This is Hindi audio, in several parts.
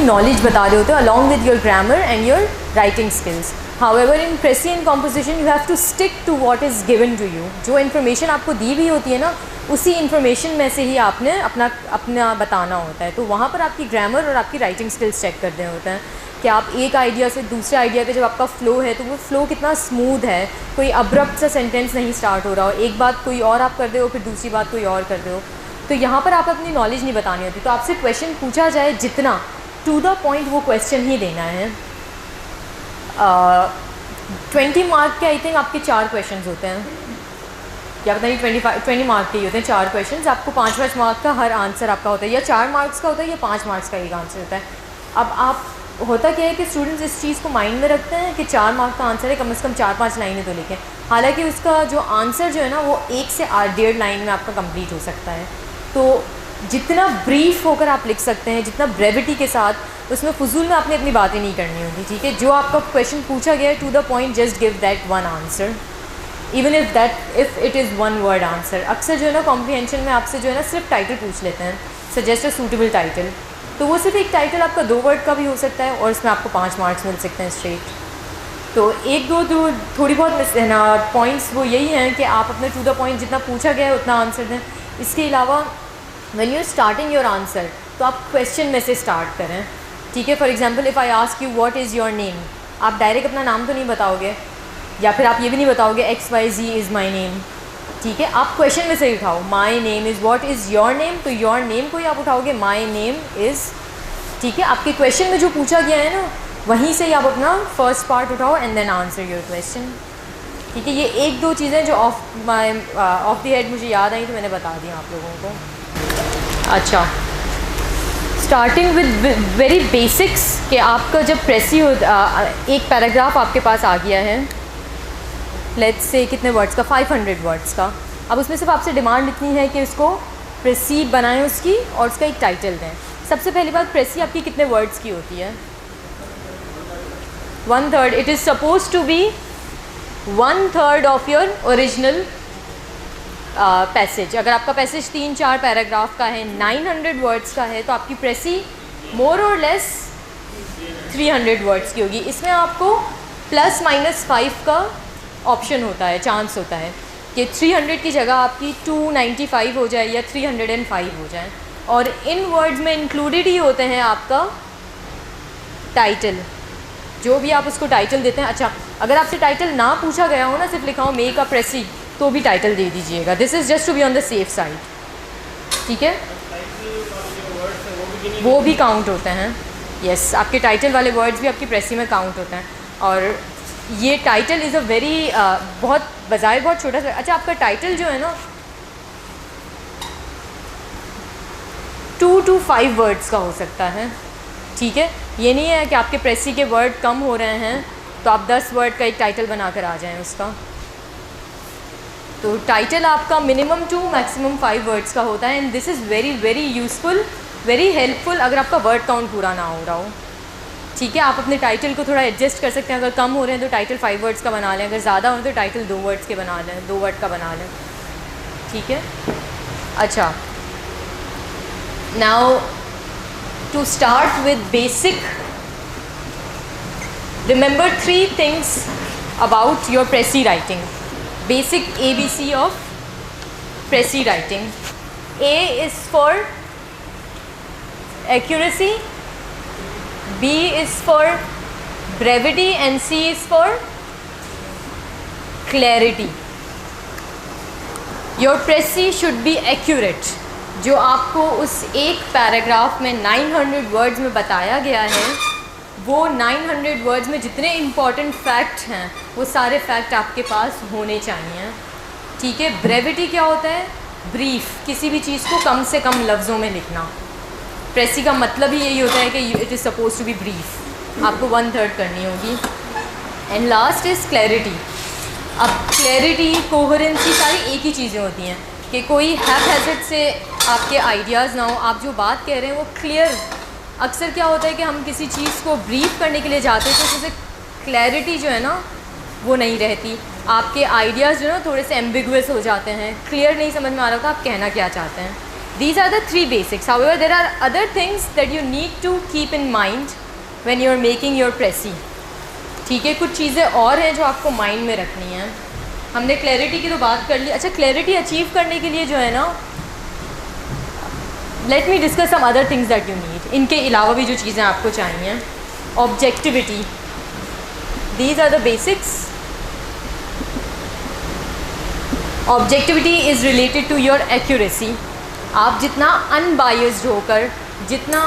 नॉलेज बता रहे होते हो along with your grammar and your writing skills. However in precis and composition you have to stick to what is given to you. जो इन्फॉर्मेशन आपको दी हुई होती है ना, उसी इन्फॉर्मेशन में से ही आपने अपना बताना होता है। तो वहाँ पर आपकी ग्रामर और आपकी राइटिंग स्किल्स चेक करने होते हैं कि आप एक आइडिया से दूसरे आइडिया पे जब आपका फ़्लो है तो वो फ़्लो कितना स्मूथ है, कोई अब्रप्ट सा सेंटेंस नहीं स्टार्ट हो रहा हो, एक बात कोई और आप कर दे हो फिर दूसरी बात कोई और कर दे हो। तो यहाँ पर आप अपनी नॉलेज नहीं बतानी होती। तो आपसे क्वेश्चन पूछा जाए जितना टू द पॉइंट वो क्वेश्चन ही देना है। 20 मार्क के आई थिंक आपके 4 क्वेश्चन होते हैं, या पता नहीं 20 मार्क के ही होते हैं 4 क्वेश्चन। आपको 5-5 मार्क का हर आंसर आपका होता है, या 4 मार्क्स का होता है या 5 मार्क्स का एक आंसर होता है। अब आप होता क्या है कि स्टूडेंट्स इस चीज़ को माइंड में रखते हैं कि 4 मार्क का आंसर है, कम से कम 4-5 लाइनें तो लिखें। हालांकि उसका जो आंसर जो है ना वो 1 से 1.5 लाइन में आपका कंप्लीट हो सकता है। तो जितना ब्रीफ होकर आप लिख सकते हैं, जितना ब्रेविटी के साथ, उसमें फजूल में आपने अपनी बातें नहीं करनी होगी, ठीक है। जो आपका क्वेश्चन पूछा गया है to the point, just give that one answer, even if it is one word answer. अक्सर जो है ना कॉम्प्रीहेंशन में आपसे जो है ना सिर्फ टाइटल पूछ लेते हैं, सजेस्ट अ सूटेबल टाइटल। तो वो सिर्फ एक टाइटल आपका 2 वर्ड का भी हो सकता है और इसमें आपको 5 मार्क्स मिल सकते हैं स्ट्रेट। तो एक दो थोड़ी बहुत मिस है ना पॉइंट्स, वो यही हैं कि आप अपने टू द पॉइंट जितना पूछा गया है उतना आंसर दें। इसके अलावा when you starting your answer तो आप क्वेश्चन में से स्टार्ट करें, ठीक है। For example if I ask you what is your name, आप डायरेक्ट अपना नाम तो नहीं बताओगे, या फिर आप ये भी नहीं बताओगे XYZ इज़ माई नेम, ठीक है। आप क्वेश्चन में से ही उठाओ, my name is, what is your name, तो योर नेम को ही आप उठाओगे, माई नेम इज़, ठीक है। आपके क्वेश्चन में जो पूछा गया है ना वहीं से ही आप अपना फर्स्ट पार्ट उठाओ and then answer your question, ठीक है। ये 1-2 चीज़ें जो ऑफ द हेड मुझे याद आई तो मैंने बता दी आप लोगों को। अच्छा, स्टार्टिंग विद वेरी बेसिक्स कि आपका जब प्रेसी हो एक पैराग्राफ आपके पास आ गया है, लेट्स से कितने वर्ड्स का, 500 वर्ड्स का। अब उसमें सिर्फ आपसे डिमांड इतनी है कि उसको प्रेसी बनाएं उसकी और उसका एक टाइटल दें। सबसे पहली बात, प्रेसी आपकी कितने वर्ड्स की होती है? 1/3। It is suppose to be 1/3 of your original passage. अगर आपका पैसेज 3-4 पैराग्राफ का है, 900 वर्ड्स का है, तो आपकी प्रेसी मोर और लेस 300 वर्ड्स की होगी। इसमें आपको ±5 का ऑप्शन होता है, चांस होता है कि 300 की जगह आपकी 295 हो जाए या 305 हो जाए। और इन वर्ड्स में इंक्लूडेड ही होते हैं आपका टाइटल, जो भी आप उसको टाइटल देते हैं। अच्छा, अगर आपसे टाइटल ना पूछा गया हो ना, सिर्फ लिखा हो मेक अ प्रेसी, तो भी टाइटल दे दीजिएगा। This is just to be on the safe side, ठीक है। वो भी काउंट होते हैं, यस। आपके टाइटल वाले वर्ड्स भी आपकी प्रेसी में काउंट होते हैं। और ये टाइटल इज़ अ वेरी बहुत बजाय बहुत छोटा सा। अच्छा, आपका टाइटल जो है ना 2 to 5 वर्ड्स का हो सकता है, ठीक है। ये नहीं है कि आपके प्रेसी के वर्ड कम हो रहे हैं तो आप 10 वर्ड का एक टाइटल बना कर आ जाएं उसका। तो टाइटल आपका मिनिमम 2 मैक्सिमम 5 वर्ड्स का होता है। And this is very very useful, very helpful अगर आपका वर्ड काउंट पूरा ना हो रहा हो, ठीक है। आप अपने टाइटल को थोड़ा एडजस्ट कर सकते हैं। अगर कम हो रहे हैं तो टाइटल 5 वर्ड्स का बना लें, अगर ज़्यादा हो रहे हैं तो टाइटल 2 वर्ड्स के बना लें, 2 वर्ड का बना लें, ठीक है। अच्छा, now to start with basic, remember 3 things about your precis writing. Basic ABC of Pressy writing. A is for accuracy, B is for brevity and C is for clarity. Your Pressy should be accurate. जो आपको उस एक पैराग्राफ में 900 वर्ड्स में बताया गया है, वो 900 वर्ड्स में जितने इम्पॉर्टेंट फैक्ट हैं वो सारे फैक्ट आपके पास होने चाहिए, ठीक है। ब्रेविटी क्या होता है? ब्रीफ, किसी भी चीज़ को कम से कम लफ्ज़ों में लिखना। प्रेसी का मतलब ही यही होता है कि it is suppose to be brief, आपको 1/3 करनी होगी। And last is clarity. अब क्लैरिटी, कोहेरेंसी, सारी एक ही चीज़ें होती हैं कि कोई हैज़र्ड से आपके आइडियाज़ ना हो, आप जो बात कह रहे हैं वो क्लियर। अक्सर क्या होता है कि हम किसी चीज़ को ब्रीफ करने के लिए जाते हैं तो उससे क्लैरिटी जो है ना वो नहीं रहती, आपके आइडियाज़ जो है ना थोड़े से एम्बिगुअस हो जाते हैं, क्लियर नहीं समझ में आ रहा होता आप कहना क्या चाहते हैं। These are the three basics. However, there are other things that you need to keep in mind when you are making your Prezi. ठीक है, कुछ चीज़ें और हैं जो आपको माइंड में रखनी है. हमने क्लैरिटी की तो बात कर ली. अच्छा, क्लैरिटी अचीव करने के लिए जो है ना, let me discuss some other things that you need. इनके अलावा भी जो चीज़ें आपको चाहिए. Objectivity, these are the basics. Objectivity is related to your accuracy. आप जितना अनबायस्ड होकर, जितना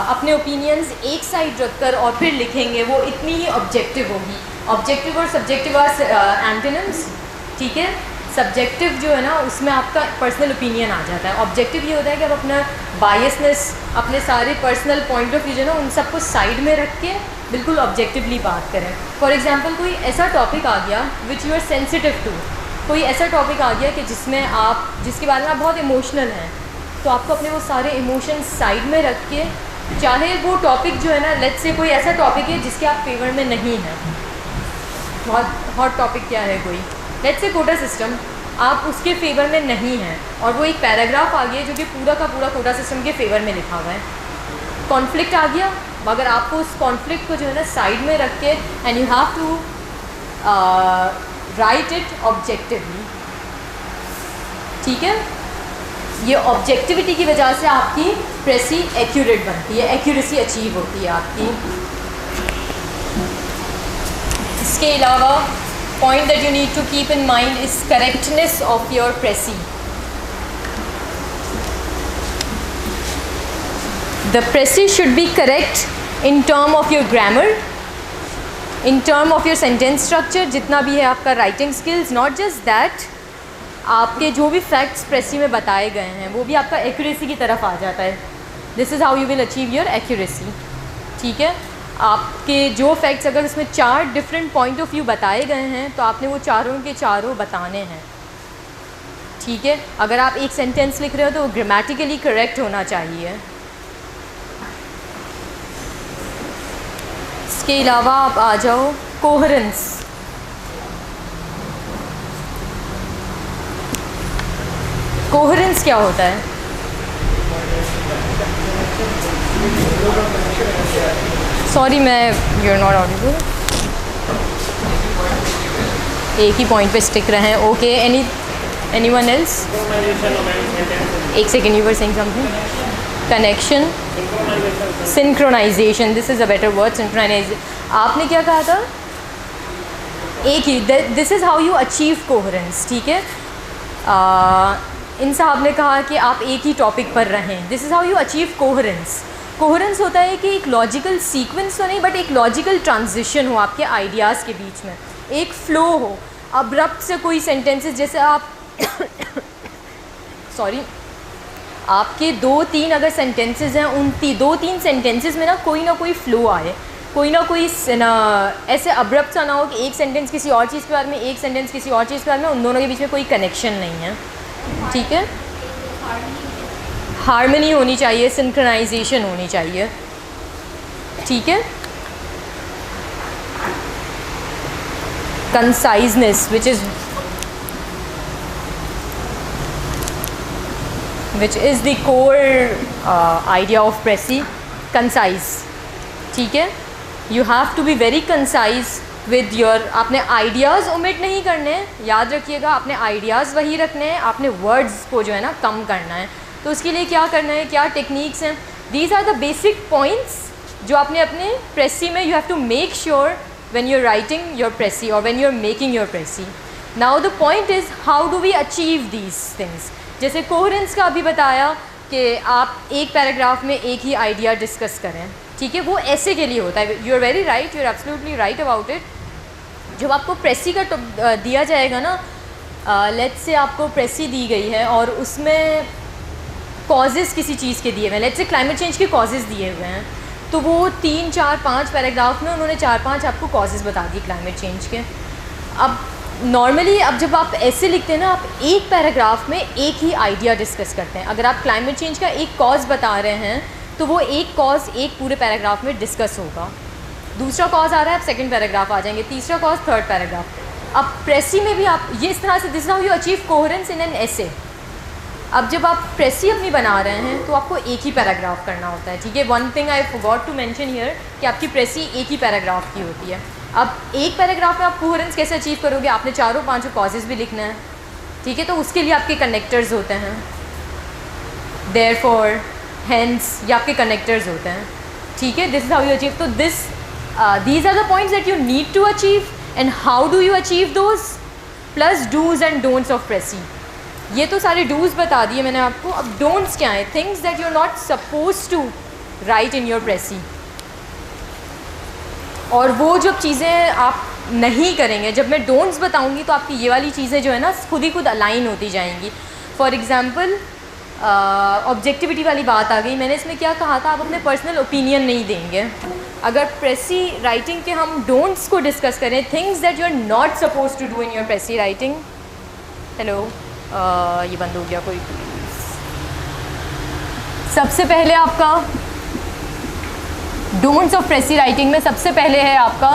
अपने ओपिनियंस एक साइड रखकर और फिर लिखेंगे, वो इतनी ही ऑब्जेक्टिव होगी. ऑब्जेक्टिव और सब्जेक्टिव आर एंटोनिम्स. ठीक है, सब्जेक्टिव जो है ना, उसमें आपका पर्सनल ओपिनियन आ जाता है. ऑब्जेक्टिव ये होता है कि आप अपना बायसनेस, अपने सारे पर्सनल पॉइंट ऑफ व्यू जो है ना, उन सबको साइड में रख के बिल्कुल ऑब्जेक्टिवली बात करें. फॉर एग्जांपल, कोई ऐसा टॉपिक आ गया which you are sensitive to. कोई ऐसा टॉपिक आ गया कि जिसमें आप, जिसके बारे में आप बहुत इमोशनल हैं, तो आपको अपने वो सारे इमोशंस साइड में रख के, चाहे वो टॉपिक जो है ना, लेट्स से कोई ऐसा टॉपिक है जिसके आप फेवर में नहीं हैं. बहुत हॉट टॉपिक क्या है, कोई लेट्स से कोटा सिस्टम, आप उसके फेवर में नहीं हैं और वो एक पैराग्राफ आ गया जो कि पूरा का पूरा कोटा सिस्टम के फेवर में लिखा हुआ है. कॉन्फ्लिक्ट आ गया, मगर आपको उस कॉन्फ्लिक्ट को जो है ना साइड में रख के, and you have to write it objectively. ठीक है, ये ऑब्जेक्टिविटी की वजह से आपकी प्रेसी एक्यूरेट बनती है, एक्यूरेसी अचीव होती है आपकी. इसके अलावा point that you need to keep in mind is correctness of your precis. The precis should be correct in term of your grammar, in term of your sentence structure, जितना भी है आपका writing skills. Not just that, आपके जो भी फैक्ट्स प्रेसी में बताए गए हैं वो भी आपका एक्यूरेसी की तरफ आ जाता है. This is how you will achieve your accuracy. ठीक है, आपके जो फैक्ट्स, अगर उसमें 4 डिफरेंट पॉइंट ऑफ व्यू बताए गए हैं, तो आपने वो चारों के चारों बताने हैं. ठीक है, अगर आप एक सेंटेंस लिख रहे हो तो वो ग्रामेटिकली करेक्ट होना चाहिए. इसके अलावा आप आ जाओ कोहेरेंस. कोहेरेंस क्या होता है? सॉरी, मैं यू आर नॉट ऑडिबल. एक ही पॉइंट पे स्टिक रहे हैं. Okay, anyone else? एक second, you were saying something. Connection, synchronization, this is a better word. Synchronization, आपने क्या कहा था? एक ही, this is how you achieve coherence. ठीक है, इन साहब ने कहा कि आप एक ही टॉपिक पर रहें. This is how you achieve coherence. Coherence होता है कि एक लॉजिकल सीक्वेंस तो नहीं, बट एक लॉजिकल ट्रांजिशन हो आपके आइडियाज़ के बीच में, एक फ़्लो हो. अब्रप्ट से कोई सेंटेंसेस, जैसे आप सॉरी, आपके 2-3 अगर सेंटेंसेस हैं, उन 2-3 सेंटेंसेस में ना कोई फ़्लो आए, कोई ना कोई ऐसे अब्रप्ट सा ना हो कि एक सेंटेंस किसी और चीज़ के बारे में, एक सेंटेंस किसी और चीज़ के बारे में, उन दोनों के बीच में कोई कनेक्शन नहीं है. ठीक है, हार्मनी होनी चाहिए, सिंक्रोनाइजेशन होनी चाहिए. ठीक है, conciseness, which is the core idea of precis. Concise. ठीक है, you have to be very concise with your. आपने आइडियाज़ ओमिट नहीं करने हैं, याद रखिएगा, आपने आइडियाज़ वही रखने हैं, आपने वर्ड्स को जो है ना कम करना है. तो उसके लिए क्या करना है, क्या टेक्निक्स हैं? These are the basic points जो आपने अपने प्रेसी में, you have to make sure when you are writing your precis और when you are making your precis. Now the point is how do we achieve these things. जैसे कोहेरेंस का अभी बताया कि आप एक पैराग्राफ में एक ही आइडिया डिस्कस करें. ठीक है, वो ऐसे के लिए होता है. You are very right, you are absolutely right about it. जब आपको प्रेसी का दिया जाएगा ना, लेट्स से आपको प्रेसी दी गई है और उसमें कॉजेज़ किसी चीज़ के दिए हुए हैं, लेट्स से क्लाइमेट चेंज के कॉजेज़ दिए हुए हैं, तो वो 3, 4, 5 पैराग्राफ में उन्होंने 4-5 आपको कॉजेज़ बता दिए क्लाइमेट चेंज के. अब नॉर्मली अब जब आप ऐसे लिखते हैं ना, आप एक पैराग्राफ में एक ही आइडिया डिस्कस करते हैं. अगर आप क्लाइमेट चेंज का एक कॉज बता रहे हैं तो वो एक कॉज एक पूरे पैराग्राफ में डिस्कस होगा. दूसरा कॉज आ रहा है, आप सेकंड पैराग्राफ आ जाएंगे, तीसरा कॉज थर्ड पैराग्राफ. अब प्रेसी में भी आप ये इस तरह से, this how you achieve coherence in an essay. अब जब आप प्रेसी अपनी बना रहे हैं तो आपको एक ही पैराग्राफ करना होता है, ठीक है। One thing I forgot to mention here कि आपकी प्रेसी एक ही पैराग्राफ की होती है। अब एक पैराग्राफ में आप कोहेरेंस कैसे अचीव करोगे, आपने चारों पांचों कॉजेज़ भी लिखना है, ठीक है। तो उसके लिए आपके कनेक्टर्स होते हैं, देयरफॉर, हेंस, ये आपके कनेक्टर्स होते हैं, ठीक है। This is how you achieve. तो these are the points that you need to achieve and how do you achieve those, plus dos and don'ts of precis. ये तो सारे डूज बता दिए मैंने आपको। अब डोंट्स क्या है, things that you are not suppose to write in your precis. और वो जब चीज़ें आप नहीं करेंगे, जब मैं डोंट्स बताऊंगी तो आपकी ये वाली चीज़ें जो है ना खुद ही खुद अलाइन होती जाएंगी। फॉर एग्ज़ाम्पल ऑब्जेक्टिविटी वाली बात आ गई। मैंने इसमें क्या कहा था, आप अपने पर्सनल ओपिनियन नहीं देंगे। अगर प्रेसी राइटिंग के हम डोंट्स को डिस्कस करें, things that you are not suppose to do in your precis writing. Hello, ये बंद हो गया कोई। सबसे पहले आपका डोंट्स ऑफ प्रेसी राइटिंग में सबसे पहले है आपका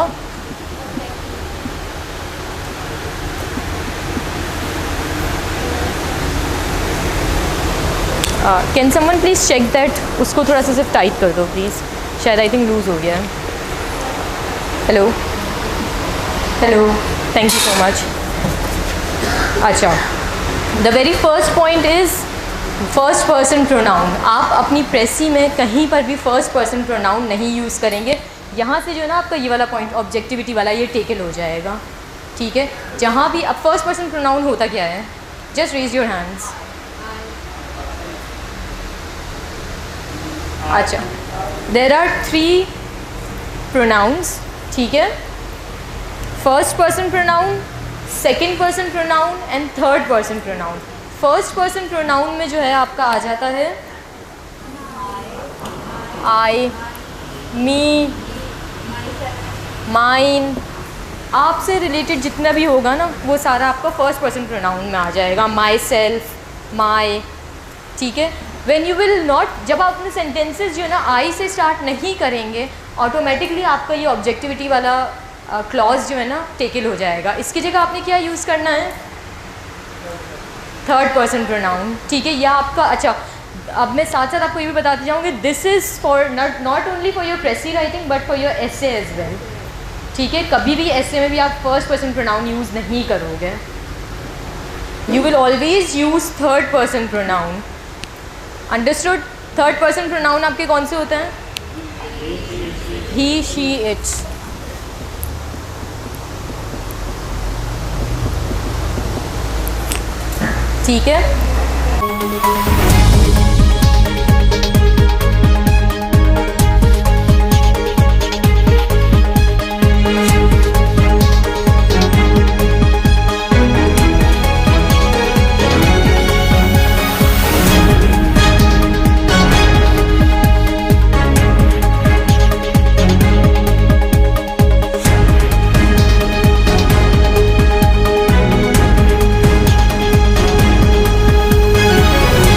can someone please check that, उसको थोड़ा सा सिर्फ टाइट कर दो प्लीज़, शायद आई थिंक लूज़ हो गया है। Hello hello, thank you so much. अच्छा, the very first point is first person pronoun. आप अपनी प्रेसी में कहीं पर भी फर्स्ट पर्सन प्रोनाउन नहीं यूज़ करेंगे। यहाँ से जो है ना आपका ये वाला पॉइंट ऑब्जेक्टिविटी वाला ये टेकल हो जाएगा, ठीक है। जहाँ भी अब फर्स्ट पर्सन प्रोनाउन होता क्या है, जस्ट रेज योर हैंड्स। अच्छा, देर आर 3 प्रोनाउंस, ठीक है। First person pronoun, second person pronoun and third person pronoun. First person pronoun में जो है आपका आ जाता है आई, मी, माइन, आपसे रिलेटेड जितना भी होगा ना वो सारा आपका फर्स्ट पर्सन प्रोनाउन में आ जाएगा। माई सेल्फ, माई, ठीक है। व्हेन यू विल नॉट, जब आप अपने सेंटेंसेस जो है ना आई से स्टार्ट नहीं करेंगे, ऑटोमेटिकली आपका ये ऑब्जेक्टिविटी वाला क्लॉज जो है ना टेकल हो जाएगा। इसकी जगह आपने क्या यूज़ करना है, थर्ड पर्सन प्रोनाउन, ठीक है। या आपका, अच्छा अब मैं साथ साथ आपको ये भी बताती जाऊँगी, this is for not only for your precis writing but for your essay as well, ठीक है। कभी भी एसे में भी आप फर्स्ट पर्सन प्रोनाउन यूज़ नहीं करोगे, you will always use third person pronoun. Understood. Third person pronoun आपके कौन से होते हैं, ही, शी, इट्स, ठीक है।